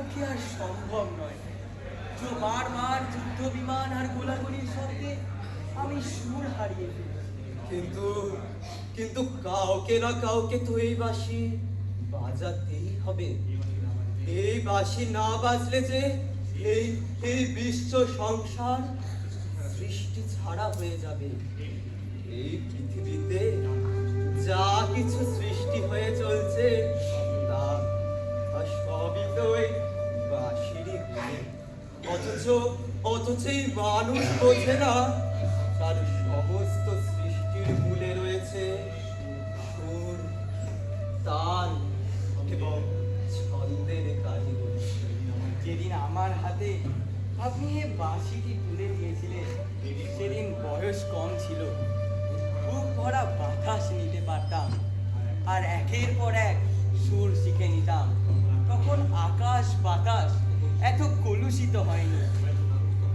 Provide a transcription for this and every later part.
পক্ষে আর সম্ভব নয়। বারবার যুদ্ধ বিমান আর গোলাগুলির শব্দে আমি সুর হারিয়ে ফেলি। কিন্তু কিন্তু কাউকে না কাউকে তো এই বাঁশি বাজাতেই হবে। এই বাঁশি না বাজলে যে এই এই বিশ্ব সংসার সৃষ্টি ছাড়া হয়ে যাবে। এই পৃথিবীতে যা কিছু সৃষ্টি হয়ে চলছে তা সবই তো এই বাঁশিরই গুণে। অথচ এই মানুষ বোঝে না তার সমস্ত সৃষ্টির মূলে রয়েছে সুর, তাল এবং ছন্দের কারিগরি। যেদিন আমার হাতে আপনি এ বাঁশিটি তুলে দিয়েছিলেন সেদিন বয়স কম ছিল। বুক ভরা বাতাস নিতে পারতাম আর একের পর এক সুর শিখে নিতাম। তখন আকাশ বাতাস এত কলুষিত হয়নি।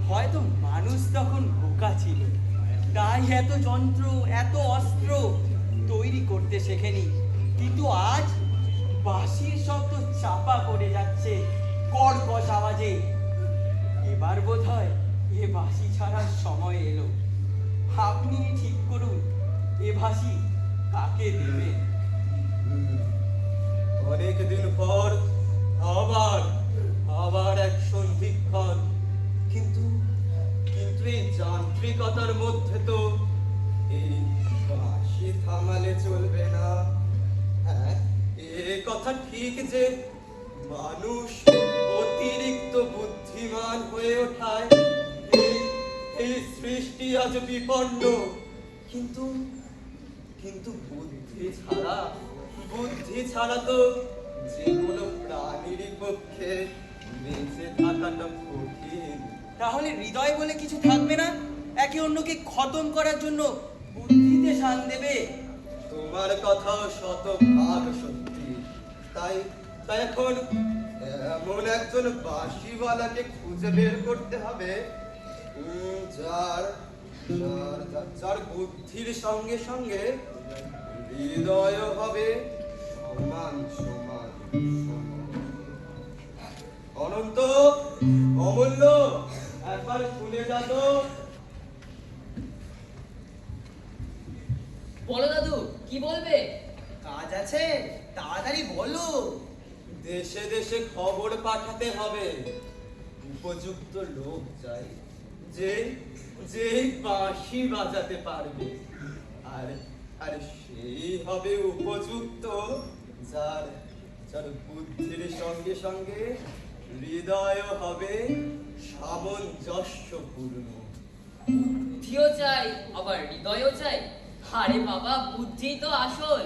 হয়তো মানুষ তখন বোকা ছিল, তাই এত যন্ত্র এত অস্ত্র তৈরি করতে শেখেনি। কিন্তু আজ বাঁশির শব্দ চাপা পড়ে যাচ্ছে কর্কশ আওয়াজে। এবার বোধ হয় এ বাঁশি ছাড়ার সময় এলো। আপনি ঠিক করুন এ বাঁশি কাকে দেবেন। অনেকদিন পর আবার আবার এক সন্ধিক্ষণ। কিন্তু কিন্তু এই যান্ত্রিকতার মধ্যে তো এই বাঁশি থামালে চলবে না। হ্যাঁ, এ কথা ঠিক যে মানুষ অতিরিক্ত বুদ্ধিমান হয়ে ওঠায় এই এই সৃষ্টি আজ বিপন্ন। কিন্তু কিন্তু বুদ্ধি ছাড়া তো যে কোনো প্রাণীরই পক্ষে বেঁচে থাকাটা কঠিন। তাহলে হৃদয় বলে কিছু থাকবে না? একে অন্যকে খতম করার জন্য বুদ্ধিতে শান দেবে? তোমার কথাও শতভাগ সত্যি। তাই তাই এখন এমন একজন বাঁশিওয়ালাকে খুঁজে বের করতে হবে যার যার যার বুদ্ধির সঙ্গে সঙ্গে হৃদয় হবে সমান সমান। অনন্ত, অমূল্য, একবার শুনে যা তো। বলো দাদু, কি বলবে? কাজ আছে, তাড়াতাড়ি বলো। দেশে দেশে খবর পাঠাতে হবে। উপযুক্ত লোক চাই যে যে বাঁশি বাজাতে পারবে। আর আর সেই হবে উপযুক্ত যার যার বুদ্ধির সঙ্গে সঙ্গে হৃদয় হবে সামঞ্জস্যপূর্ণ। বুদ্ধিও চাই আবার হৃদয়ও চাই। আরে বাবা, বুদ্ধি তো আসল।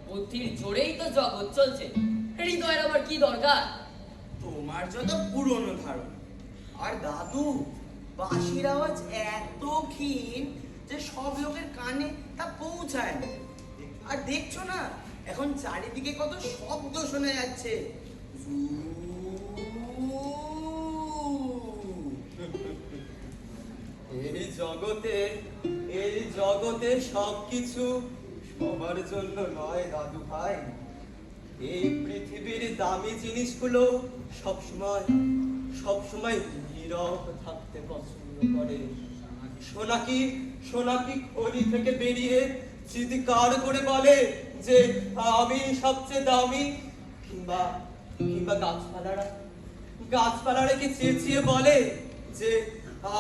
বুদ্ধির জোরেই তো জগৎ চলছে। হৃদয়ের আবার কি দরকার? তোমার যত পুরনো ধারণা। আর দাদু, বাঁশির আওয়াজ এত ক্ষীণ যে সব লোকের কানে তা পৌঁছায় না। আর দেখছো না এখন চারিদিকে কত শব্দ শোনা যাচ্ছে। এই জগতে সবকিছু সবার জন্য নয় দাদু ভাই। এই পৃথিবীর দামি জিনিসগুলো সবসময় নীরব থাকতে পছন্দ করে। সোনাকি খনি থেকে বেরিয়ে চিৎকার করে বলে যে আমি সবচেয়ে দামি। কিংবা কিংবা গাছপালারা কি চেঁচিয়ে বলে যে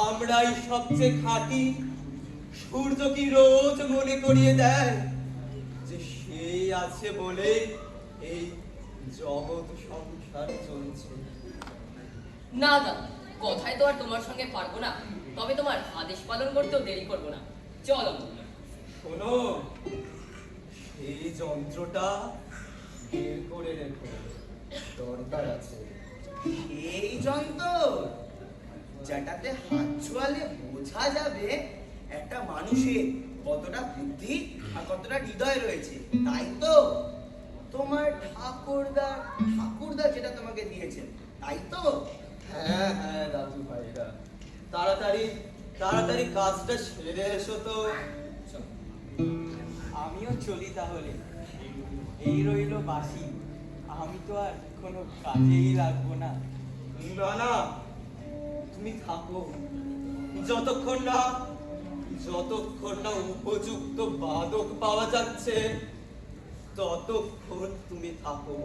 আমরাই সবচেয়ে খাঁটি। সূর্য কি রোজ মনে করিয়ে দেয় যে সেই আছে বলে এই জগৎ সংসার চলছে। না দাদা, কথায় তো আর তোমার সঙ্গে পারবো না। তবে তোমার আদেশ পালন করতেও দেরি করবো না। চলো। শোনো, সেই যন্ত্রটা বের করে রেখো, দরকার আছে। এই যন্ত্র যেটাতে হাত ছোঁয়ালে বোঝা যাবে একটা মানুষের কতটা বুদ্ধি আর কতটা হৃদয় রয়েছে, তাই তো? তোমার ঠাকুরদা যেটা তোমাকে দিয়েছেন, তাই তো? হ্যাঁ হ্যাঁ দাদু ভাইরা, তাড়াতাড়ি কাজটা সেরে এসো তো। আমিও চলি তাহলে। এই রইল বাঁশি, আমি তো আর কোনো কাজেই লাগবো না। না না, তুমি থাকো, যতক্ষণ না উপযুক্ত বাদক পাওয়া যাচ্ছে ততক্ষণ তুমি থাকো।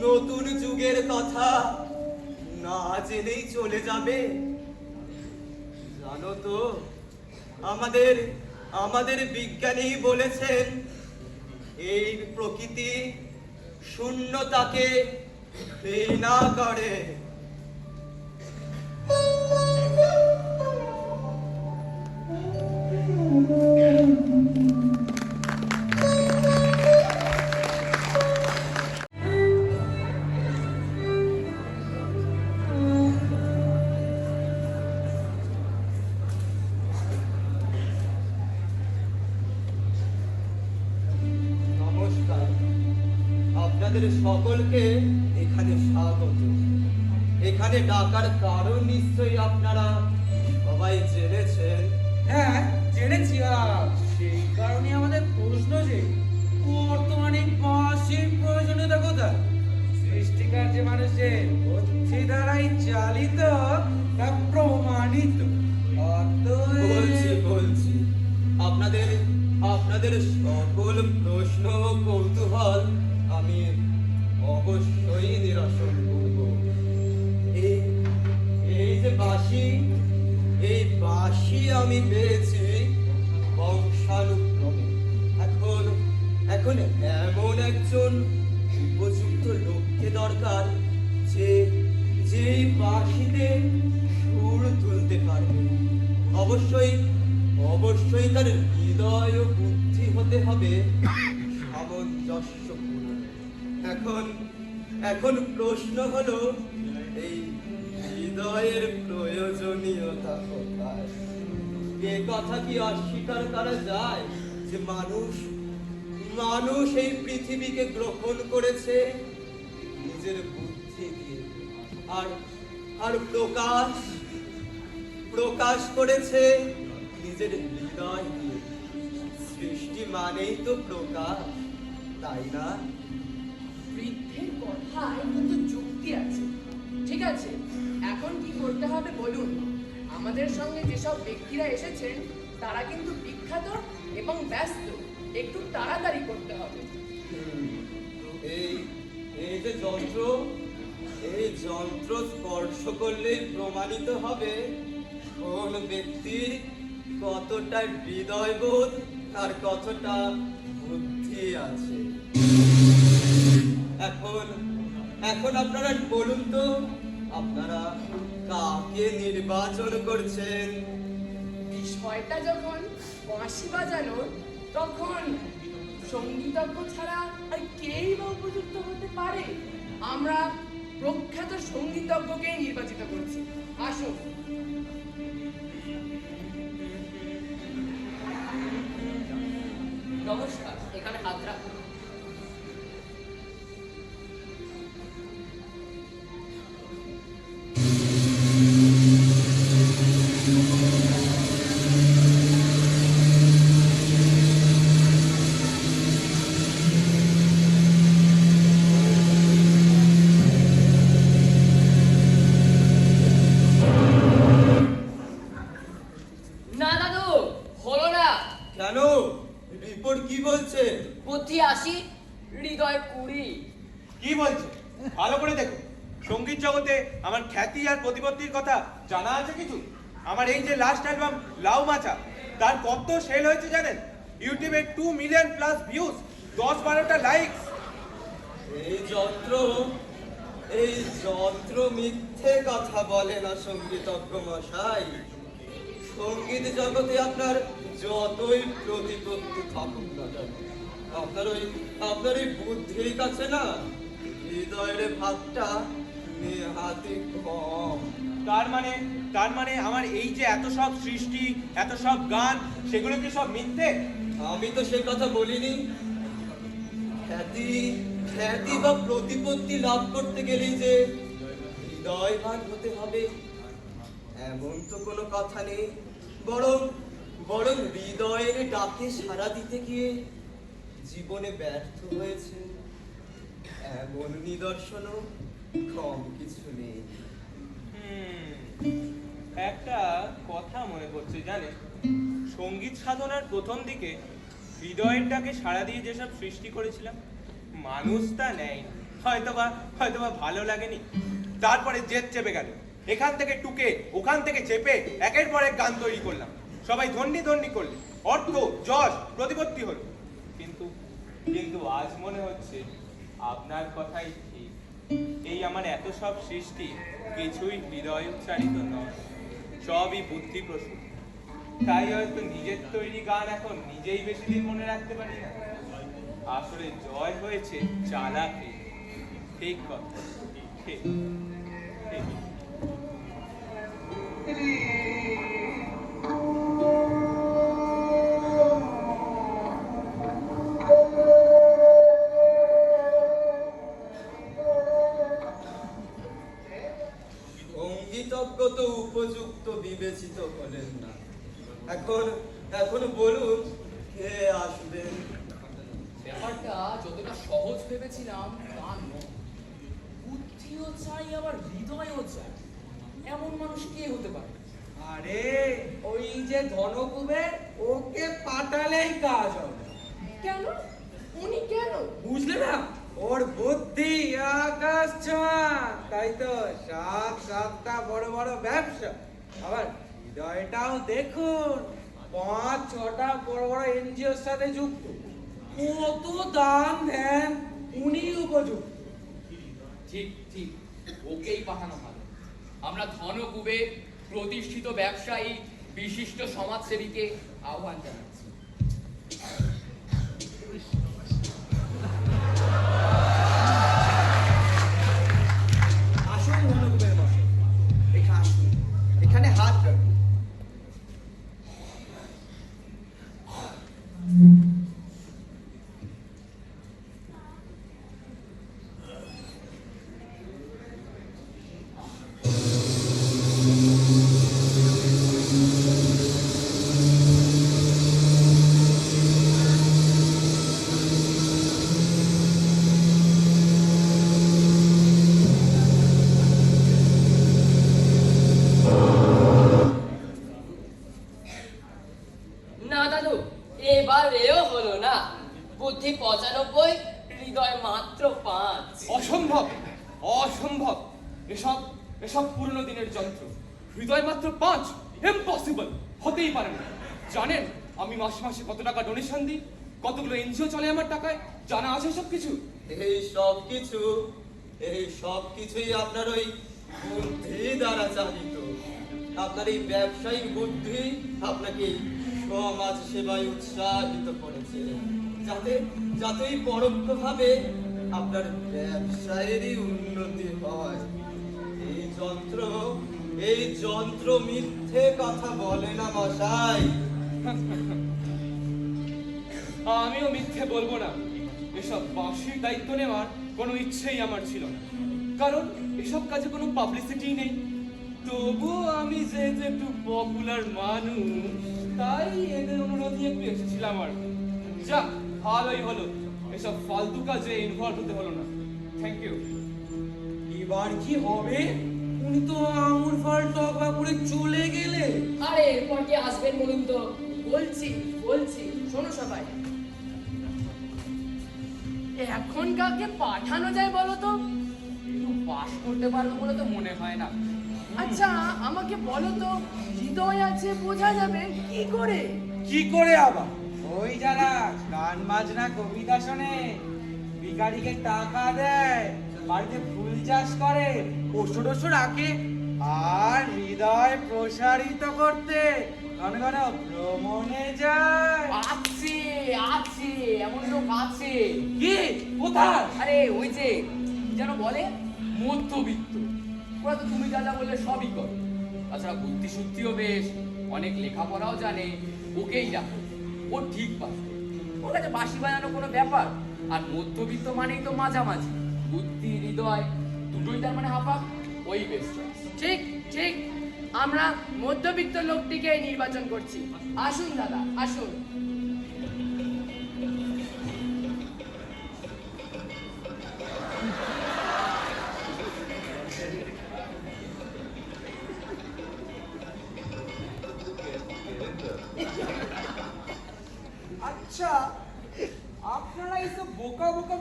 নতুন যুগের কথা না জেনেই চলে যাবে। জানো তো, আমাদের বিজ্ঞানী বলেছেন এই প্রকৃতি শূন্যতাকে ঘৃণা করে। নমস্কার, আপনাদের সকলকে এখানে স্বাগত। এখানে ডাকার কারণ নিশ্চয়ই আপনারা সবাই জেনেছেন। হ্যাঁ, জেনেছি। আর সেই কারণে আমাদের প্রশ্ন যে বর্তমানে বাঁশির প্রয়োজনীয়তা কোথায়? সৃষ্টিকার যে মানুষের বুদ্ধি দ্বারাই চালিত তা প্রমাণিত। বলছি আপনাদের সকল প্রশ্ন ও কৌতূহল আমি অবশ্যই নিরসন করব। এই যে এই বাঁশি আমি পেয়েছি বংশানুক্রমে। এখন এমন একজন উপযুক্ত লোককে দরকার যে এই বাঁশিতে সুর তুলতে পারবে। অবশ্যই তার হৃদয় ও বুদ্ধি হতে হবে সামঞ্জস্যপূর্ণ। এখন প্রশ্ন হলো, এই হৃদয়ের প্রয়োজনীয়তা কোথায়? এ কথা কি অস্বীকার করা যায় যে মানুষ এই পৃথিবীকে গ্রহণ করেছে নিজের বুদ্ধি দিয়ে, আর প্রকাশ করেছে নিজের হৃদয় দিয়ে। সৃষ্টি মানেই তো প্রকাশ, তাই না? বৃদ্ধের কথায় কিন্তু যুক্তি আছে। ঠিক আছে, এখন কি করতে হবে বলুন? আমাদের সঙ্গে যেসব ব্যক্তিরা এসেছেন তারা কিন্তু বিখ্যাত এবং ব্যস্ত। একটু তাড়াতাড়ি করতে হবে। এই যে যন্ত্র স্পর্শ করলেই প্রমাণিত হবে কোন ব্যক্তির কতটা হৃদয়বোধ আর কতটা বুদ্ধি আছে। এখন আপনারা বলুন তো, আপনারা কাকে নির্বাচন করছেন? বিষয়টা যখন বাঁশি বাজানোর, তখন সঙ্গীতজ্ঞ ছাড়া আর কেই বা উপযুক্ত হতে পারে? আমরা প্রখ্যাত সঙ্গীতজ্ঞকেই নির্বাচিত করছি। আসুন। নমস্কার, এখানে হাত রাখুন। না দাদু, হলো না। কেন? রিপোর্ট কি বলছে? বুদ্ধি 80, হৃদয় 20। কি বলছে ভালো করে দেখো। সঙ্গীত জগতে আমার খ্যাতি আর প্রতিপত্তির কথা জানা আছে কিছু? আমার এই যে লাস্ট অ্যালবাম লাউ মাচা, তার কত সেল হয়েছে জানেন? ইউটিউবে 2 মিলিয়ন প্লাস ভিউজ, 10-12টা লাইকস। এই যন্ত্র মিথ্যে কথা বলে না সঙ্গীতজ্ঞ মশাই। সঙ্গীত জগতে আপনার যতই প্রতিপত্তি থাকুক না কেন, আপনার এই বুদ্ধির কাছে না হৃদয়ের ভাগটা নেহাতি কম। তার মানে আমার এই যে এত সব সৃষ্টি, এত সব গান, সেগুলো কি সব মিথ্যে? আমি তো সেই কথা বলিনি। খ্যাতি বা প্রতিপত্তি লাভ করতে গেলে যে হৃদয়বান হতে হবে এমন তো কোনো কথা নেই। বরং হৃদয়ের ডাকে সাড়া দিতে গিয়ে জীবনে ব্যর্থ হয়েছে এমন নিদর্শনও কম কিছু নেই। কথা মনে পড়ছে জানেন, সঙ্গীত সাধনার প্রথম দিকে হৃদয়েরটাকে সাড়া দিয়ে যেসব সৃষ্টি করেছিলাম, মানুষ তা নেয়নি, হয়তোবা ভালো লাগেনি। তারপরে জেদ চেপে গেল, এখান থেকে টুকে ওখান থেকে চেপে একের পর এক গান তৈরি করলাম। সবাই ধন্যি ধন্যি করলে, অর্থ যশ প্রতিপত্তি হলো। কিন্তু আজ মনে হচ্ছে আপনার কথাই ঠিক। এই আমার এত সব সৃষ্টি কিছুই হৃদয় উচ্চারিত নয়, সবই বুদ্ধিপ্রসূত। তাই হয়তো নিজের তৈরি গান এখন নিজেই বেশি দিন মনে রাখতে পারি না। আসলে জয় হয়েছে চালাকে। ঠিক কথা, ঠিক ঠিক। সঙ্গীতজ্ঞ তো উপযুক্ত বিবেচিত হলেন না। এখন বলুন কে আসবেন? ব্যাপারটা যতটা সহজ ভেবেছিলাম তা নয়। বুদ্ধিও চাই আবার হৃদয়ও চাই, এমন মানুষ কে হতে পারে? আরে ওই যে ধনকুবের, ওকে পাঠালেই কাজ হবে। কেন? উনি কেন? বুঝলে না, ওর বুদ্ধি আকাশ ছোঁয়া। তাই তো সাতটা বড় বড় ব্যবসা। আবার হৃদয়টাও দেখুন, 5-6টা বড় বড় এনজিওর সাথে যুক্ত। কত দান দেন, উনি উপযুক্ত। ঠিক ঠিক, ওকেই পাঠানো ভালো। আমরা ধনকুবের প্রতিষ্ঠিত ব্যবসায়ী বিশিষ্ট সমাজসেবীকে আহ্বান জানাচ্ছি। আসুন ধনকুবের মশাই, এখানে আসুন, এখানে হাত রাখুন। না দাদু, এবারেও হলো না। বুদ্ধি 95, হৃদয় মাত্র 5। অসম্ভব, অসম্ভব। এসব এসব পুরনো দিনের যন্ত্র। হৃদয় মাত্র 5, ইম্পসিবল, হতেই পারে না। জানেন আমি মাসে মাসে কত টাকা ডোনেশন দিই, কতগুলো এনজিও চলে আমার টাকায়, জানা আছে সব কিছু? এই সব কিছুই আপনার ওই বুদ্ধি দ্বারা চালিত। আপনার এই ব্যবসায়িক বুদ্ধি আপনাকে সমাজ সেবায় উৎসাহিত করেছে, যাতে পরোক্ষভাবে আপনার ব্যবসায়েরই উন্নতি হয়। এই যন্ত্র মিথ্যে কথা বলে না মশাই। আমিও মিথ্যে বলবো না। এসব বাঁশির দায়িত্ব নেওয়ার কোনো ইচ্ছেই আমার ছিল না, কারণ এসব কাজে কোনো পাবলিসিটি নেই। তবুও আমি যেহেতু একটু পপুলার মানুষ, তাই এদের অনুরোধে একটু এসেছিলাম আর কি। যাক, ভালোই হলো, এসব ফালতু কাজে ইনভলভ হতে হলো না। Thank you. এবার কি হবে? উনি তো আঙুর ফল টকা করে চলে গেলে। আরে এরপর কি আসবেন বলুন তো? বলছি শোনো সবাই, এখন কাকে পাঠানো যায় বলো তো? পাস করতে পারবো বলে তো মনে হয় না। আচ্ছা আমাকে বলো তো, হৃদয় আছে বোঝা যাবে কি করে? কি করে আবার? ওই যারা গান বাজনা কবিতা শোনে, ভিখারিকে টাকা দেয়, বাড়িতে ফুল চাষ করে, ওষুধ রাখে, আর হৃদয় প্রসারিত করতে ঘন ঘন ভ্রমণে যায়। আছে আছে, এমন লোক আছে। কি? কোথায়? আরে ওই যে যেন বলে মধ্যবিত্ত, ওরা তো তুমি যা যা বললে সবই করে। তাছাড়া বুদ্ধি শুদ্ধিও বেশ, অনেক লেখাপড়াও জানে। ওকেই রাখো, ও ঠিক পাস। ওর কাছে বাঁশি বাজানো কোনো ব্যাপার। আর মধ্যবিত্ত মানেই তো মাঝামাঝি, বুদ্ধি হৃদয় দুটোই তার মানে হাফা, ওই বেস্ট চয়েস। ঠিক আমরা মধ্যবিত্ত লোকটিকে নির্বাচন করছি। আসুন দাদা, আসুন।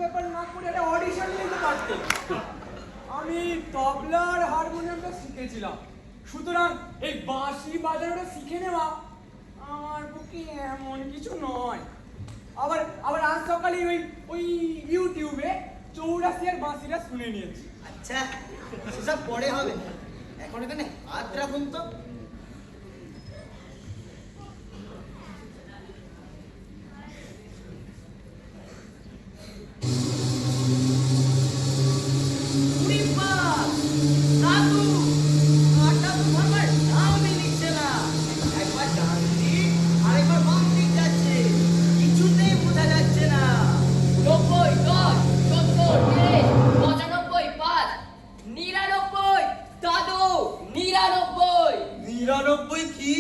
পেপার না করে একটা অডিশন নিতে পারতো। আমি তবলা আর হারমোনিয়ামটা শিখেছিলাম, সুতরাং এই বাঁশি বাজানোটা শিখে নেওয়া আমার পক্ষে এমন কিছু নয়। আবার আবার আজ সকালে ওই ওই ইউটিউবে 84 এর বাঁশিটা শুনে নিয়েছি। আচ্ছা, সেসব পরে হবে, এখন এখানে হাত রাখুন তো। কিছুতেই বোঝা যাচ্ছে না। 90, 10, 70, 30, 95, 5, 99, দাদু 99। 99 কি?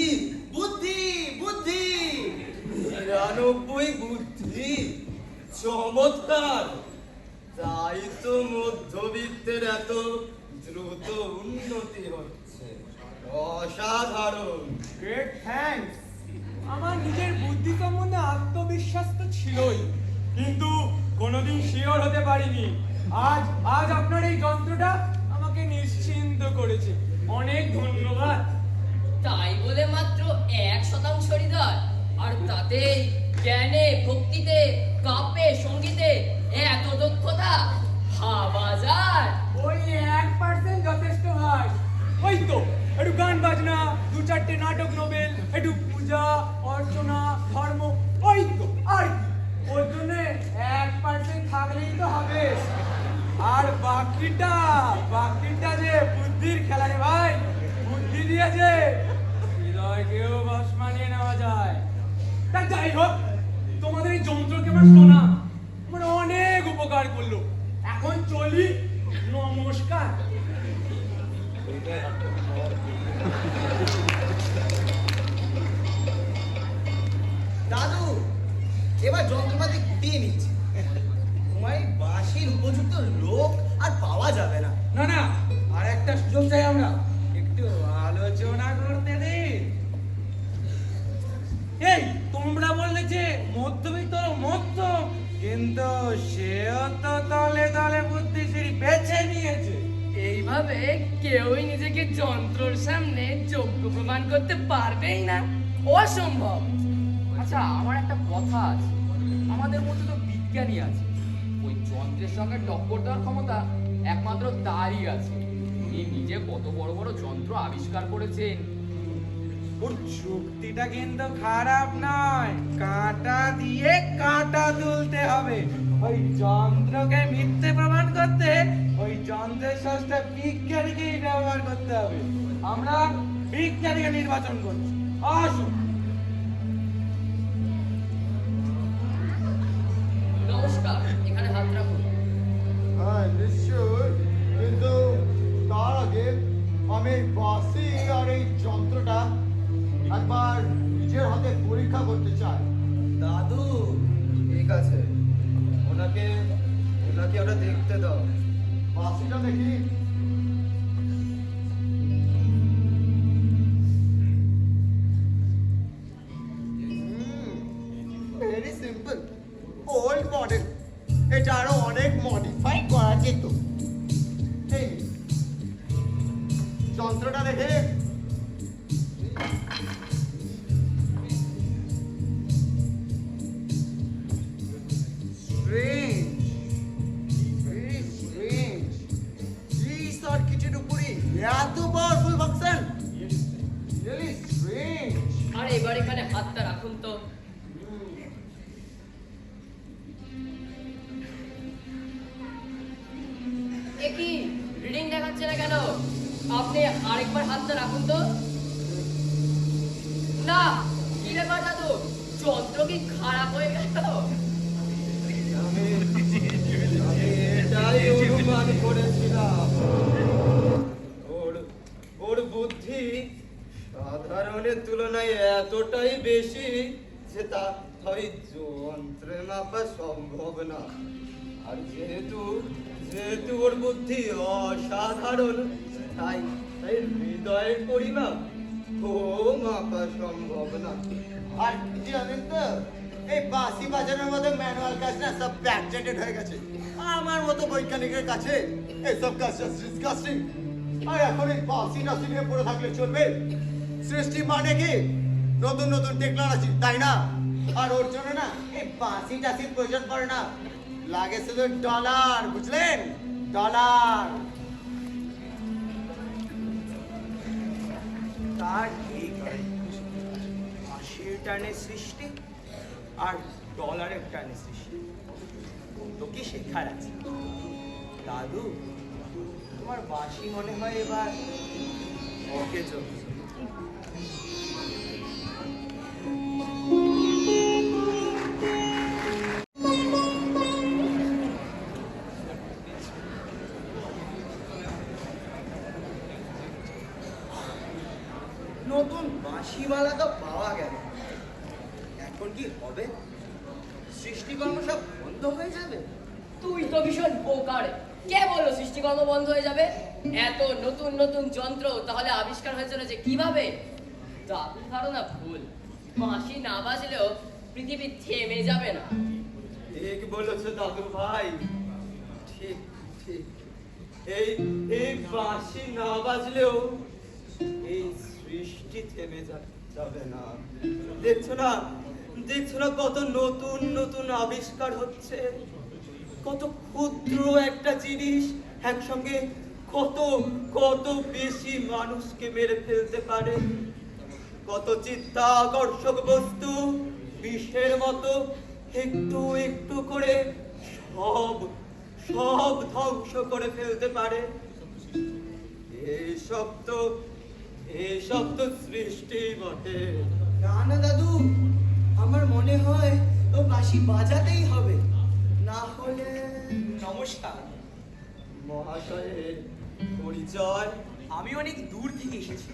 বুদ্ধি বুদ্ধি, 99 বুদ্ধি, চমৎকার। তাই তো মধ্যবিত্তের এত দ্রুত উন্নতি হচ্ছে, অসাধারণ। Great thanks. আমার নিজের বুদ্ধি সম্বন্ধে আত্মবিশ্বাস তো ছিলই, কিন্তু কোনোদিন শিওর হতে পারিনি। আজ আজ আপনার এই যন্ত্রটা আমাকে নিশ্চিন্ত করেছে। অনেক ধন্যবাদ। তাই বলে মাত্র 1% হৃদয়, আর তাতেই জ্ঞানে, ভক্তিতে, কাব্যে, সঙ্গীতে এত দক্ষতা, ভাবা যায়। ওই 1% যথেষ্ট ভাই। ওই তো একটু গান বাজনা, 2-4টে নাটক নোবেল, একটু পূজা অর্চনা ধর্ম, ওই তো আর কি। ওর জন্য 1% থাকলেই তো হবে। আর বাকিটা যে বুদ্ধির খেলা রে ভাই। বুদ্ধি দিয়ে যে হৃদয়কেও বশ মানিয়ে নেওয়া যায়। তা যাই হোক, তোমাদের এই যন্ত্রকে আমার শোনা মানে অনেক উপকার করলো। এখন চলি, নমস্কার। দাদু, এবার যন্ত্রপাতি গুটিয়ে নিচ্ছে। তোমার এই বাঁশির উপযুক্ত লোক আর পাওয়া যাবে না। না না, আর একটা সুযোগ চাই আমরা, একটু আলোচনা করতে দিন। এই তোমরা বললে যে মধ্যবিত্ত মধ্য, কিন্তু সেও তো তলে তলে বুদ্ধিশীল বেছে নিয়েছে। এইভাবে কেউই নিজেকে যন্ত্রর সামনে যোগ্য প্রমাণ করতে পারবেই না, অসম্ভব। আচ্ছা, আমার একটা কথা আছে, আমাদের মধ্যে তো বিজ্ঞানী আছে, ওই যন্ত্রের সঙ্গে টক্কর দেওয়ার ক্ষমতা একমাত্র তারই আছে। উনি নিজে কত বড় বড় যন্ত্র আবিষ্কার করেছেন। ওর যুক্তিটা কিন্তু খারাপ নয়, কাঁটা দিয়ে কাঁটা তুলতে হবে। ওই যন্ত্রকে মিথ্যে প্রমাণ করতে ওই যন্ত্রের স্রষ্টা বিজ্ঞানীকেই ব্যবহার করতে হবে। আমরা বিজ্ঞানীকে নির্বাচন করছি। আসুন। নমস্কার, এখানে হাত রাখুন। হ্যাঁ নিশ্চয়, কিন্তু তার আগে আমি এই বাঁশি আর এই যন্ত্রটা একবার নিজের হাতে পরীক্ষা করতে চাই। দাদু ঠিক আছে, ওনাকে ওটা দেখতে দাও। বাঁশিটা দেখি। Very simple, old model. এটা আরো অনেক মডিফাই করা যেত। এই যন্ত্রটা দেখে strange, very strange. এই সার্কিটের উপরে এত পাওয়ারফুল ফাংশন, really strange. আর এবার এখানে হাতটা রাখুন তো। এ কি রিডিং দেখাচ্ছে না কেন? আপনি আরেকবার হাতটা রাখুন তো। না, কি ব্যাপার দাদু, যন্ত্র কি খারাপ হয়ে গেল? আমি এটাই অনুমান করেছিলাম। ওর বুদ্ধি সাধারণের তুলনায় এতটাই বেশি যে তা ওই যন্ত্রে মাপা সম্ভব না। আর যেহেতু ওর বুদ্ধি অসাধারণ, তাই হৃদয়ের পরিমাপ ও মাপা সম্ভব না। আর কি জানেন তো, এই বাঁশি বাজানোর মতো ম্যানুয়াল কাজ না সব ব্যাকডেটেড হয়ে গেছে। আমার মতো বৈজ্ঞানিকের কাছে এইসব কাজ জাস্ট ডিসকাস্টিং। আর এখন এই বাঁশি টাসি নিয়ে পড়ে থাকলে চলবে? সৃষ্টি মানে কি নতুন নতুন টেকনোলজি, তাই না? আর ওর জন্য না এই বাঁশি টাসির প্রয়োজন পড়ে না, লাগে শুধু ডলার, বুঝলেন? ডলার। তার ঠিক বাঁশির টানে সৃষ্টি আর ডলারের টানে সৃষ্টি, তো কি শেখার আছে? দাদু, তোমার বাঁশি মনে হয় এবার ওকে চলছে। নতুন বাঁশিওয়ালা তো পাওয়া গেল, এখন কি হবে? সৃষ্টিকর্ম সব বন্ধ হয়ে যাবে? তুই তো ভীষণ বোকার। কে বললো সৃষ্টিকর্ম বন্ধ হয়ে যাবে? এত নতুন নতুন যন্ত্র তাহলে আবিষ্কার হয়েছিল যে কিভাবে? দাদুর ধারণা ভুল। বাঁশি না বাজলেও পৃথিবী থেমে যাবে না। ঠিক বলেছো দাদু ভাই, ঠিক ঠিক। এই এই বাঁশি না বাজলেও এই সৃষ্টি থেমে যাবে না। দেখছো না, দেখছো না কত নতুন নতুন আবিষ্কার হচ্ছে? কত ক্ষুদ্র একটা জিনিস একসঙ্গে কত কত বেশি মানুষকে মেরে ফেলতে পারে। কত চিত্তাকর্ষক বস্তু বিষের মতো একটু একটু করে সব সব ধ্বংস করে ফেলতে পারে। এইসব তো সৃষ্টি বটে। না না দাদু, আমার মনে হয় ও বাঁশি বাজাতেই হবে, না হলে। নমস্কার মহাশয়ের পরিচয়? আমি অনেক দূর থেকে এসেছি,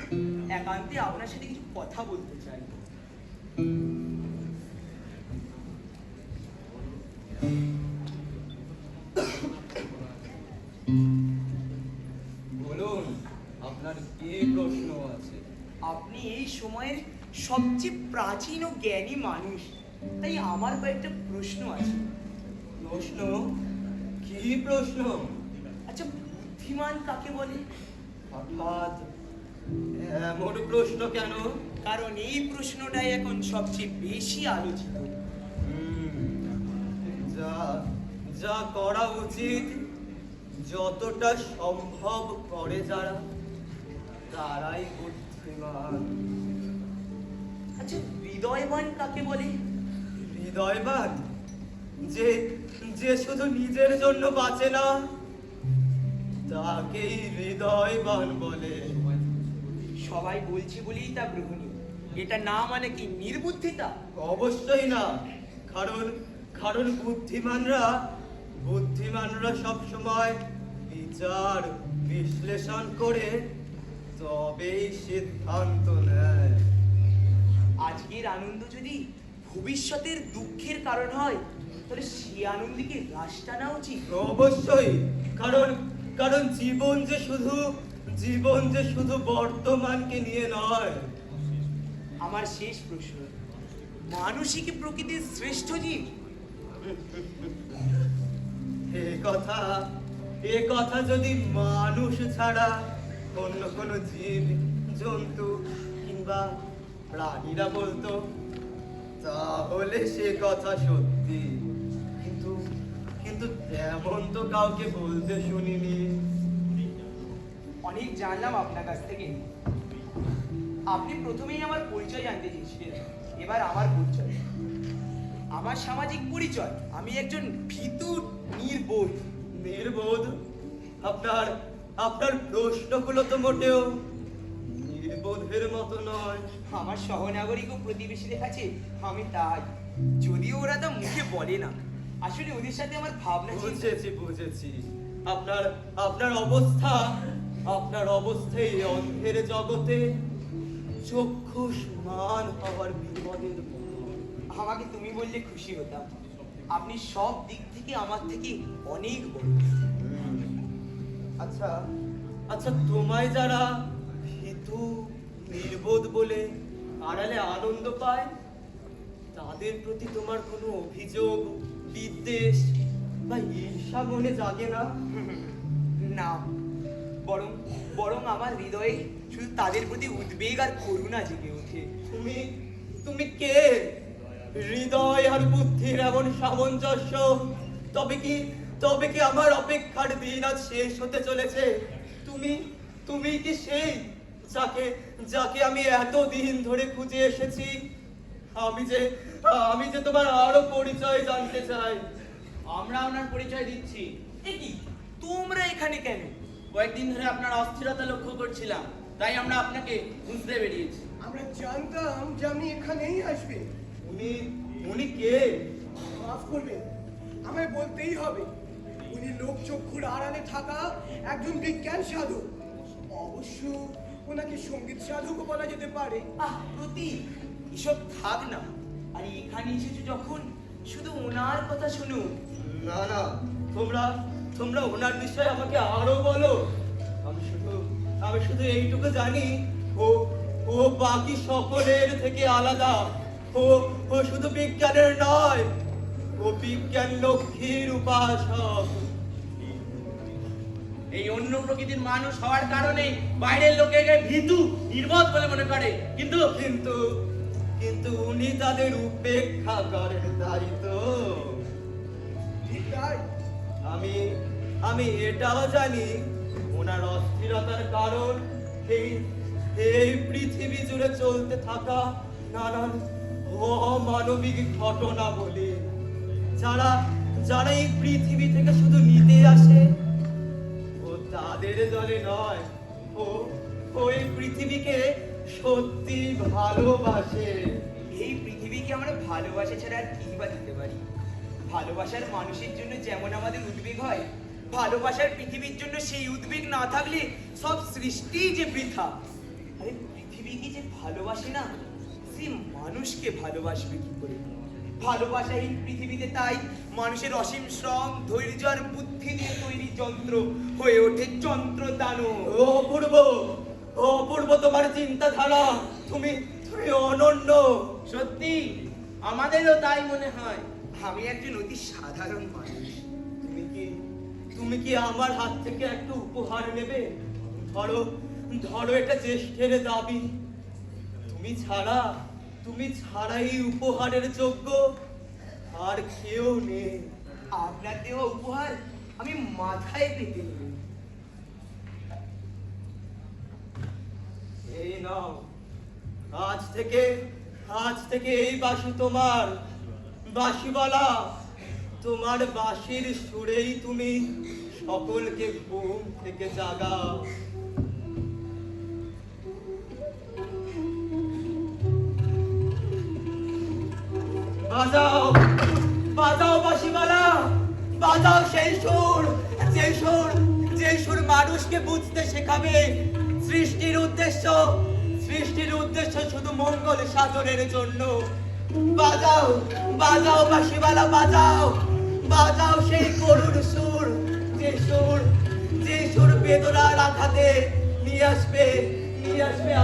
একান্তে আপনার সাথে কিছু কথা বলতে চাই। বলুন, আপনার কি প্রশ্ন আছে? আপনি এই সময়ের সবচেয়ে প্রাচীন ও জ্ঞানী মানুষ, তাই আমার কয়েকটা প্রশ্ন আছে। প্রশ্ন? কি প্রশ্ন? আচ্ছা, বুদ্ধিমান কাকে বলে? হঠাৎ এমন প্রশ্ন কেন? কারণ এই প্রশ্নটাই এখন সবচেয়ে বেশি আলোচিত। যা যা করা উচিত, যতটা সম্ভব করে যারা, তারাই বুদ্ধিমান। আচ্ছা, হৃদয়বান কাকে বলে? হৃদয়বান? যে যে শুধু নিজের জন্য বাঁচে না, তাকেই হৃদয়বান বলে। সবাই বলছে বলেই তা গ্রহণীয়, এটা না মানে কি নির্বুদ্ধিতা? অবশ্যই না, কারণ কারণ বুদ্ধিমানরা সব সময় বিচার বিশ্লেষণ করে তবেই সিদ্ধান্ত নেয়। আজকের আনন্দ যদি ভবিষ্যতের দুঃখের কারণ হয়, তাহলে সেই আনন্দে কি হ্রাস টানা উচিত? অবশ্যই, কারণ কারণ জীবন যে শুধু বর্তমানকে নিয়ে নয়। আমার শেষ প্রশ্ন, মানুষই কি প্রকৃতির শ্রেষ্ঠ জীব? এ কথা যদি মানুষ ছাড়া অন্য কোনো জীব জন্তু কিংবা প্রাণীরা বলতো, তাহলে সে কথা সত্যি। কিন্তু কিন্তু তেমন তো কাউকে বলতে শুনিনি। অনেক জানলাম আপনার কাছ থেকে। আপনি প্রথমেই আমার পরিচয় জানতে চেয়েছিলেন, এবার আমার পরিচয়। আমার সামাজিক পরিচয়, আমি একজন ভীতু নির্বোধ। নির্বোধ? আপনার প্রশ্নগুলো তো মোটেও নির্বোধের মতো নয়। আমার সহনাগরিক ও প্রতিবেশীদের কাছে আমি তাই, যদিও ওরা তা মুখে বলে না। আসলে ওদের সাথে আমার ভাবনা বুঝেছি। আপনার অবস্থা এই অন্ধের জগতে চক্ষুষ্মান হওয়ার বিপদের মতো। আমাকে তুমি বললে খুশি হতাম। আপনি সব দিক থেকে আমার থেকে অনেক বড়। আচ্ছা, তোমায় যারা ভীতু নির্বোধ বলে আড়ালে আনন্দ পায়, তাদের প্রতি তোমার কোনো অভিযোগ, বিদ্বেষ বা ঈর্ষা মনে জাগে না? না, বরং বরং আমার হৃদয়ে শুধু তাদের প্রতি উদ্বেগ আর করুণা জেগে ওঠে। তুমি তুমি কে? হৃদয় আর বুদ্ধির এমন সামঞ্জস্য, তবে কি আমার অপেক্ষার দিন আজ শেষ হতে চলেছে? তুমি তুমি কি সেই যাকে আমি এতদিন ধরে খুঁজে এসেছি? আমি যে তোমার আরো পরিচয় জানতে চাই। আমরা আপনার পরিচয় দিচ্ছি। এ কি, তোমরা এখানে কেন? কয়েকদিন ধরে আপনার অস্থিরতা লক্ষ্য করছিলাম, তাই আমরা আপনাকে খুঁজতে বেরিয়েছি। আমরা জানতাম যে আপনি এখানেই আসবেন। উনি কে? মাফ করবেন, আমায় বলতেই হবে, উনি লোকচক্ষুর আড়ালে থাকা একজন বিজ্ঞান সাধক। অবশ্য ওনাকে সঙ্গীত সাধকও বলা যেতে পারে। প্রতি এসব থাক না, আর এখানে এসেছো যখন শুধু ওনার কথা শুনো। না না, তোমরা ওনার বিষয়ে আমাকে আরো বলো। আমি শুধু এইটুকু জানি, ও বাকি সকলের থেকে আলাদা। ও শুধু বিজ্ঞানের নয়, ও বিজ্ঞান লক্ষ্মীর উপাসক। এই অন্য প্রকৃতির মানুষ হওয়ার কারণে বাইরের লোকেকে ভীতু, নির্বোধ বলে মনে করে, কিন্তু কিন্তু উনি তাদের উপেক্ষা করেন, তাই তো? ঠিক তাই। আমি এটাও জানি, ওনার অস্থিরতার কারণ এই পৃথিবী জুড়ে চলতে থাকা নানান অমানবিক ঘটনা বলে। যারা এই পৃথিবী থেকে শুধু নিতে আসে, ও তাদের দলে নয়, ওই পৃথিবীকে সত্যি ভালোবাসে। এই পৃথিবীকে আমরা ভালোবাসা ছাড়া আর কি বা দিতে পারি? ভালোবাসার মানুষের জন্য যেমন আমাদের উদ্বেগ হয়, ভালোবাসার পৃথিবীর জন্য সেই উদ্বেগ না থাকলে সব সৃষ্টি যে বৃথা। আরে পৃথিবীকে যে ভালোবাসে না, সে মানুষকে ভালোবাসবে কি করে? ভালোবাসাহীন পৃথিবীতে তাই মানুষের অসীম শ্রম, ধৈর্য আর বুদ্ধি দিয়ে তৈরি যন্ত্র হয়ে ওঠে যন্ত্র দানব। অপূর্ব তোমার চিন্তাধারা, তুমি অনন্য। সত্যি আমাদেরও তাই মনে হয়। আমি একজন অতি সাধারণ মানুষ। তুমি কি আমার হাত থেকে একটু উপহার নেবে? ধরো এটা জ্যেষ্ঠের দাবি। তুমি ছাড়া এই উপহারের যোগ্য আর কেউ নেই। আপনার দেওয়া উপহার আমি মাথায় পেতে নেব। এই নাও, আজ থেকে এই বাঁশি তোমার। বাঁশিওয়ালা, তোমার বাঁশির সুরেই তুমি সকলকে ঘুম থেকে জাগাও। বাজাও বাজাও বাঁশিওয়ালা, বাজাও সেই সুর, যে সুর মানুষকে বুঝতে শেখাবে সৃষ্টির উদ্দেশ্য শুধু মঙ্গল সাধনের জন্য। বাজাও বাঁশিওয়ালা, বাজাও সেই করুণ সুর, যে সুর বেদনার আঘাতে নিয়ে আসবে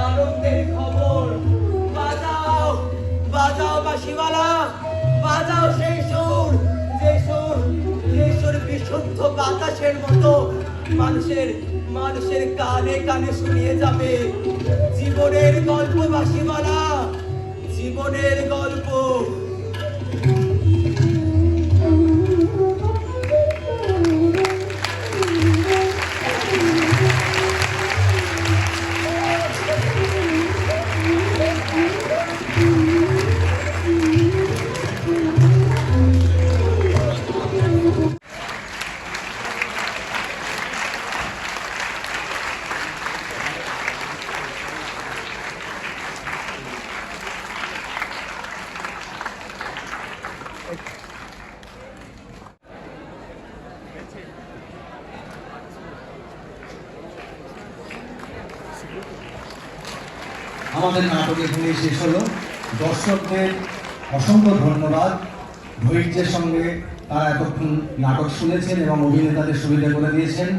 আনন্দের খবর। বাজাও বাঁশিওয়ালা, বাজাও সেই সুর, যে সুর বিশুদ্ধ বাতাসের মতো মানুষের কানে কানে শুনিয়ে যাবে জীবনের গল্প। বাঁশিওয়ালা, জীবনের গল্প। আমাদের নাটক এখানেই শেষ হলো। দর্শকদের অসংখ্য ধন্যবাদ, ধৈর্যের সঙ্গে তারা এতক্ষণ নাটক শুনেছেন এবং অভিনেতাদের সুবিধা করে দিয়েছেন।